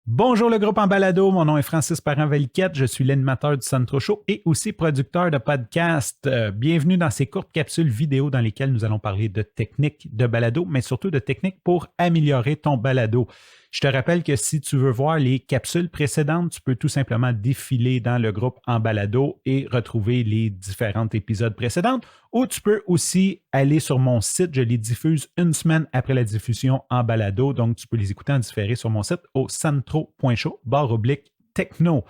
Bonjour le groupe en balado, mon nom est Francis Parent-Valiquette, je suis l'animateur du Centro Show et aussi producteur de podcast. Bienvenue dans ces courtes capsules vidéo dans lesquelles nous allons parler de techniques de balado, mais surtout de techniques pour améliorer ton balado. Je te rappelle que si tu veux voir les capsules précédentes, tu peux tout simplement défiler dans le groupe en balado et retrouver les différents épisodes précédents. Ou tu peux aussi aller sur mon site, je les diffuse une semaine après la diffusion en balado, donc tu peux les écouter en différé sur mon site au centro.show/techno.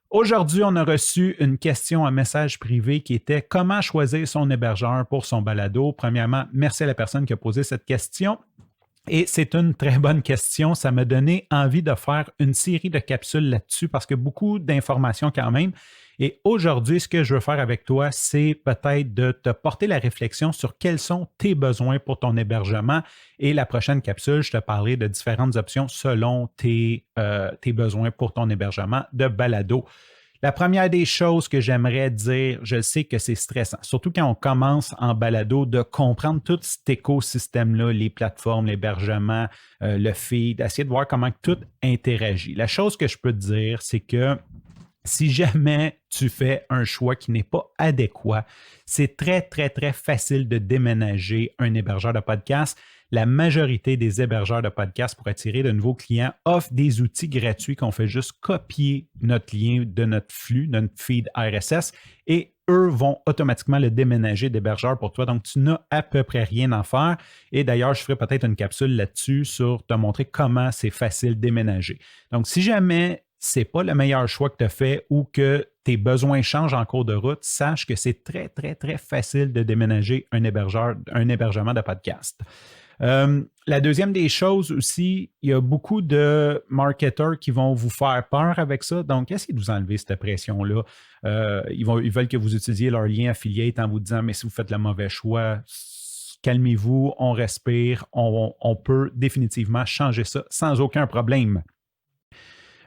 Aujourd'hui, on a reçu une question en message privé qui était comment choisir son hébergeur pour son balado. Premièrement, merci à la personne qui a posé cette question. Et c'est une très bonne question. Ça m'a donné envie de faire une série de capsules là-dessus parce que beaucoup d'informations quand même. Et aujourd'hui, ce que je veux faire avec toi, c'est peut-être de te porter la réflexion sur quels sont tes besoins pour ton hébergement. Et la prochaine capsule, je te parlerai de différentes options selon tes besoins pour ton hébergement de balado. La première des choses que j'aimerais dire, je sais que c'est stressant, surtout quand on commence en balado, de comprendre tout cet écosystème-là, les plateformes, l'hébergement, le feed, essayer de voir comment tout interagit. La chose que je peux te dire, c'est que si jamais tu fais un choix qui n'est pas adéquat, c'est très, très, très facile de déménager un hébergeur de podcast. La majorité des hébergeurs de podcast pour attirer de nouveaux clients offrent des outils gratuits qu'on fait juste copier notre lien de notre flux, de notre feed RSS, et eux vont automatiquement le déménager d'hébergeur pour toi. Donc, tu n'as à peu près rien à faire. Et d'ailleurs, je ferai peut-être une capsule là-dessus sur te montrer comment c'est facile de déménager. Donc, si jamais ce n'est pas le meilleur choix que tu as fait ou que tes besoins changent en cours de route, sache que c'est très, très, très facile de déménager un hébergement de podcast. La deuxième des choses aussi, il y a beaucoup de marketeurs qui vont vous faire peur avec ça. Donc, essayez de vous enlever cette pression-là. Ils veulent que vous utilisiez leur lien affiliate en vous disant, mais si vous faites le mauvais choix, calmez-vous, on respire, on peut définitivement changer ça sans aucun problème.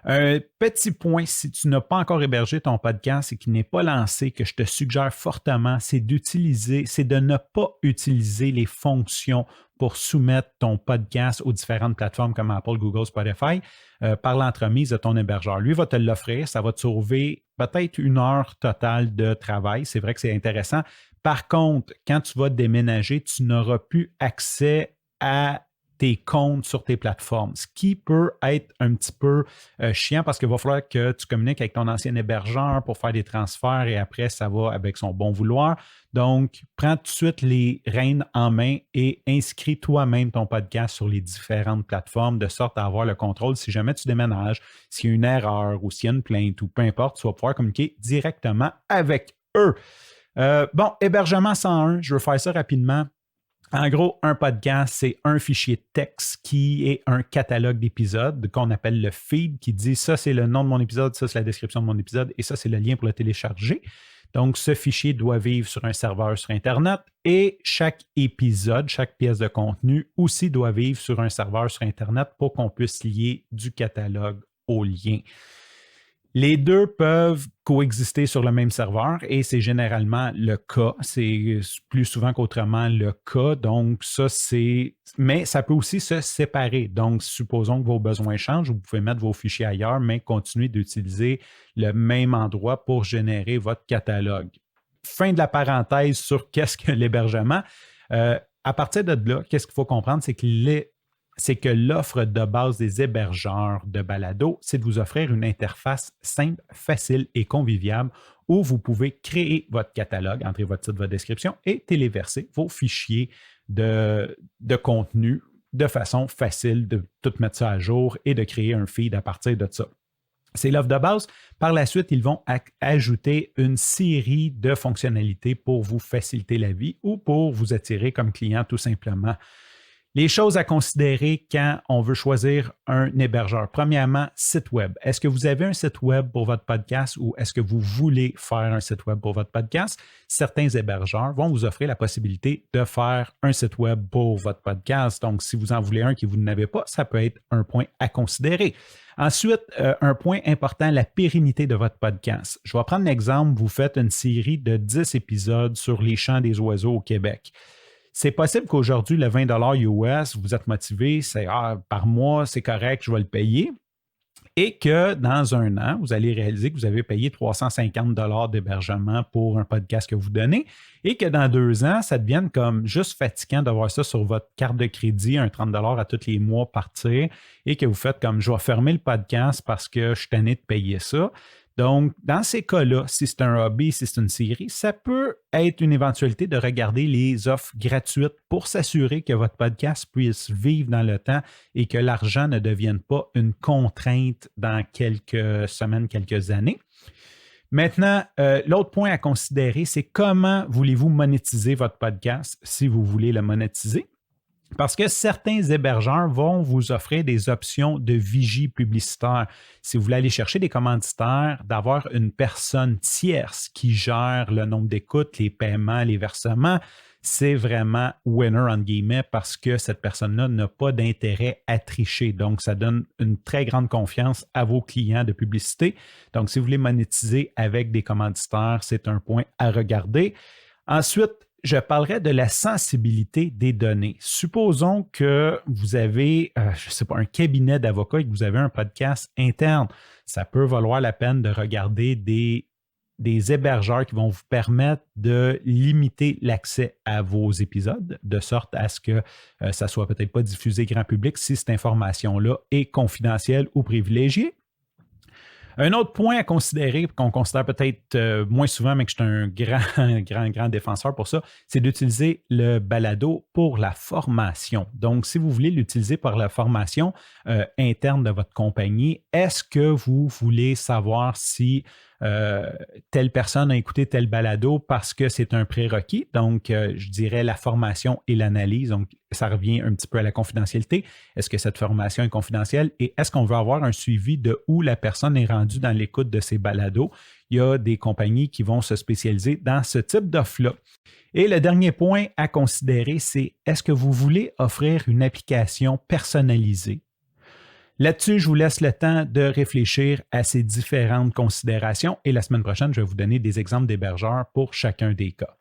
Un petit point, si tu n'as pas encore hébergé ton podcast et qu'il n'est pas lancé, que je te suggère fortement, c'est de ne pas utiliser les fonctions pour soumettre ton podcast aux différentes plateformes comme Apple, Google, Spotify par l'entremise de ton hébergeur. Lui va te l'offrir, ça va te sauver peut-être 1 heure totale de travail. C'est vrai que c'est intéressant. Par contre, quand tu vas déménager, tu n'auras plus accès à tes comptes sur tes plateformes, ce qui peut être un petit peu chiant parce qu'il va falloir que tu communiques avec ton ancien hébergeur pour faire des transferts et après, ça va avec son bon vouloir. Donc, prends tout de suite les rênes en main et inscris toi-même ton podcast sur les différentes plateformes de sorte à avoir le contrôle. Si jamais tu déménages, s'il y a une erreur ou s'il y a une plainte ou peu importe, tu vas pouvoir communiquer directement avec eux. Hébergement 101, je veux faire ça rapidement. En gros, un podcast, c'est un fichier de texte qui est un catalogue d'épisodes qu'on appelle le feed, qui dit ça, c'est le nom de mon épisode, ça, c'est la description de mon épisode et ça, c'est le lien pour le télécharger. Donc, ce fichier doit vivre sur un serveur sur Internet et chaque épisode, chaque pièce de contenu aussi doit vivre sur un serveur sur Internet pour qu'on puisse lier du catalogue au lien. Les deux peuvent coexister sur le même serveur et c'est généralement le cas. C'est plus souvent qu'autrement le cas. Donc, mais ça peut aussi se séparer. Donc, supposons que vos besoins changent, vous pouvez mettre vos fichiers ailleurs, mais continuer d'utiliser le même endroit pour générer votre catalogue. Fin de la parenthèse sur qu'est-ce que l'hébergement. À partir de là, qu'est-ce qu'il faut comprendre, c'est que l'offre de base des hébergeurs de balado, c'est de vous offrir une interface simple, facile et conviviale où vous pouvez créer votre catalogue, entrer votre titre, votre description et téléverser vos fichiers de contenu de façon facile, de tout mettre ça à jour et de créer un feed à partir de ça. C'est l'offre de base. Par la suite, ils vont ajouter une série de fonctionnalités pour vous faciliter la vie ou pour vous attirer comme client tout simplement. Les choses à considérer quand on veut choisir un hébergeur. Premièrement, site web. Est-ce que vous avez un site web pour votre podcast ou est-ce que vous voulez faire un site web pour votre podcast? Certains hébergeurs vont vous offrir la possibilité de faire un site web pour votre podcast. Donc, si vous en voulez un que vous n'avez pas, ça peut être un point à considérer. Ensuite, un point important, la pérennité de votre podcast. Je vais prendre l'exemple, vous faites une série de 10 épisodes sur les chants des oiseaux au Québec. C'est possible qu'aujourd'hui, le 20$ US, vous êtes motivé, c'est par mois, c'est correct, je vais le payer. et que dans un an, vous allez réaliser que vous avez payé 350 $ d'hébergement pour un podcast que vous donnez et que dans 2 ans, ça devienne comme juste fatigant d'avoir ça sur votre carte de crédit, un 30 $ à tous les mois partir et que vous faites comme je vais fermer le podcast parce que je suis tanné de payer ça. Donc, dans ces cas-là, si c'est un hobby, si c'est une série, ça peut être une éventualité de regarder les offres gratuites pour s'assurer que votre podcast puisse vivre dans le temps et que l'argent ne devienne pas une contrainte dans quelques semaines, quelques années. Maintenant, l'autre point à considérer, c'est comment voulez-vous monétiser votre podcast si vous voulez le monétiser. Parce que certains hébergeurs vont vous offrir des options de vigie publicitaire. Si vous voulez aller chercher des commanditaires, d'avoir une personne tierce qui gère le nombre d'écoutes, les paiements, les versements, c'est vraiment winner en guillemets parce que cette personne-là n'a pas d'intérêt à tricher. Donc, ça donne une très grande confiance à vos clients de publicité. Donc, si vous voulez monétiser avec des commanditaires, c'est un point à regarder. Ensuite, je parlerai de la sensibilité des données. Supposons que vous avez, je ne sais pas, un cabinet d'avocats et que vous avez un podcast interne. Ça peut valoir la peine de regarder des hébergeurs qui vont vous permettre de limiter l'accès à vos épisodes, de sorte à ce que ça ne soit peut-être pas diffusé grand public si cette information-là est confidentielle ou privilégiée. Un autre point à considérer, qu'on considère peut-être moins souvent, mais que je suis un grand défenseur pour ça, c'est d'utiliser le balado pour la formation. Donc, si vous voulez l'utiliser pour la formation interne de votre compagnie, est-ce que vous voulez savoir si telle personne a écouté tel balado parce que c'est un prérequis? Donc, je dirais la formation et l'analyse. Donc, ça revient un petit peu à la confidentialité. Est-ce que cette formation est confidentielle et est-ce qu'on veut avoir un suivi de où la personne est rendue dans l'écoute de ces balados? Il y a des compagnies qui vont se spécialiser dans ce type d'offre-là. Et le dernier point à considérer, c'est est-ce que vous voulez offrir une application personnalisée? Là-dessus, je vous laisse le temps de réfléchir à ces différentes considérations et la semaine prochaine, je vais vous donner des exemples d'hébergeurs pour chacun des cas.